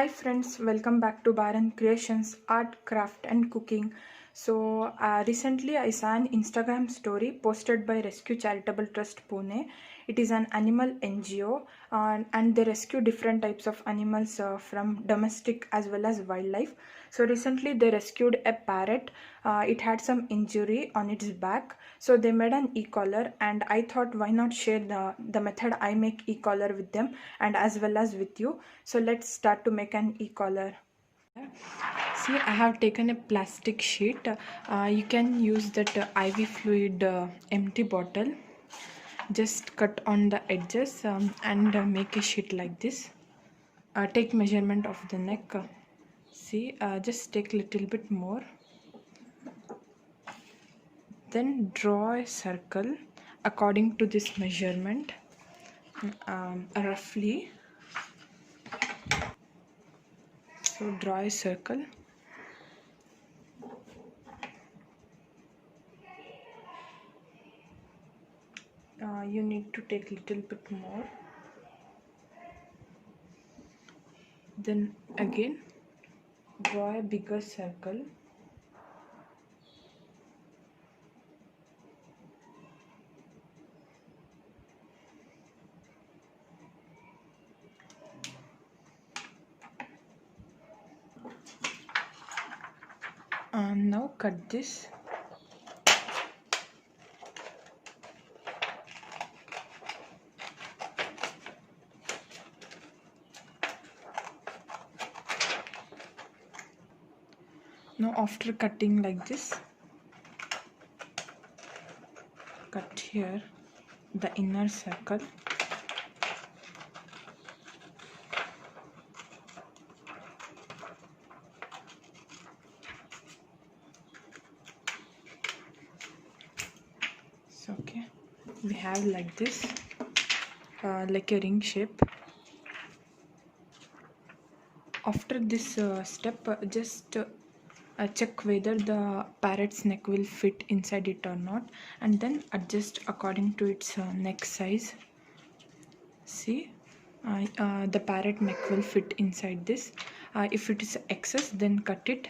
Hi friends, welcome back to Baran Creations, Art, Craft and Cooking. Recently I saw an Instagram story posted by Rescue Charitable Trust Pune. It is an animal NGO and they rescue different types of animals from domestic as well as wildlife. So recently they rescued a parrot. It had some injury on its back. So they made an e-collar and I thought why not share the method I make e-collar with them and as well as with you. So let's start to make an e-collar. See, I have taken a plastic sheet. You can use that IV fluid empty bottle. Just cut on the edges and make a sheet like this. Take measurement of the neck. See, just take little bit more. Then draw a circle according to this measurement, roughly. So draw a circle. You need to take little bit more. Then again draw a bigger circle. Now cut this. Now after cutting like this, cut here the inner circle. So okay, we have like this, like a ring shape. After this step, just check whether the parrot's neck will fit inside it or not, and then adjust according to its neck size. See, the parrot neck will fit inside this. If it is excess, then cut it.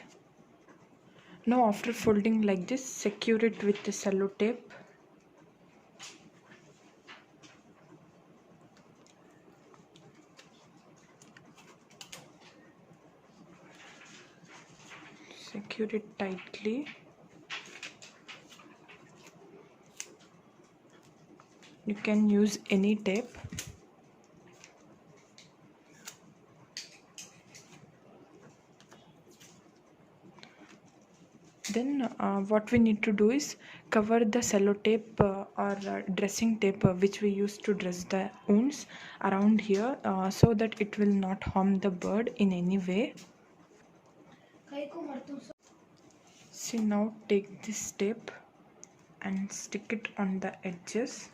Now after folding like this, secure it with the cello tape. Secure it tightly. You can use any tape. Then what we need to do is cover the cello tape or dressing tape which we use to dress the wounds around here so that it will not harm the bird in any way. See, now take this tape and stick it on the edges.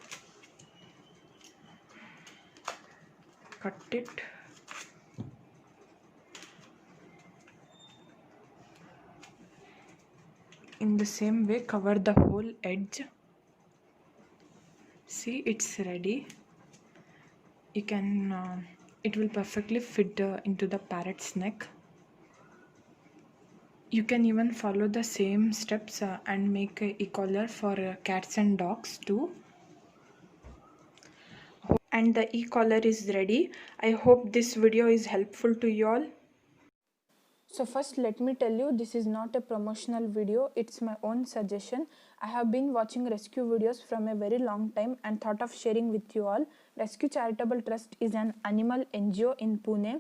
Cut it. In the same way, cover the whole edge. See, it's ready. You can, it will perfectly fit into the parrot's neck. You can even follow the same steps and make a e-collar for cats and dogs too. And the e-collar is ready. I hope this video is helpful to you all. So first let me tell you, this is not a promotional video, it's my own suggestion. I have been watching rescue videos from a very long time and thought of sharing with you all. Rescue Charitable Trust is an animal NGO in Pune.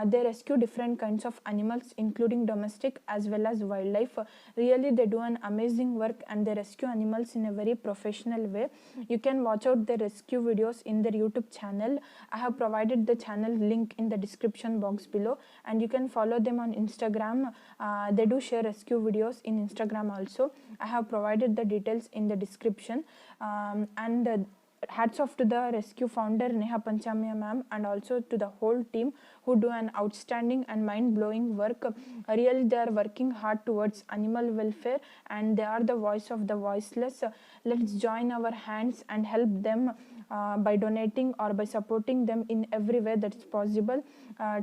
They rescue different kinds of animals including domestic as well as wildlife. Really they do an amazing work and they rescue animals in a very professional way. You can watch out their rescue videos in their YouTube channel. I have provided the channel link in the description box below, and you can follow them on Instagram. They do share rescue videos in Instagram also. I have provided the details in the description. hats off to the rescue founder Neha Panchamya ma'am, and also to the whole team who do an outstanding and mind-blowing work. Really, they are working hard towards animal welfare, and they are the voice of the voiceless. Let's join our hands and help them by donating or by supporting them in every way that's possible.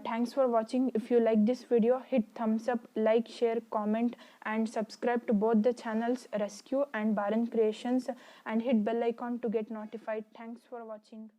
Thanks for watching. If you like this video, hit thumbs up, like, share, comment, and subscribe to both the channels Rescue and Baran Creations, and hit bell icon to get notified. Thanks for watching.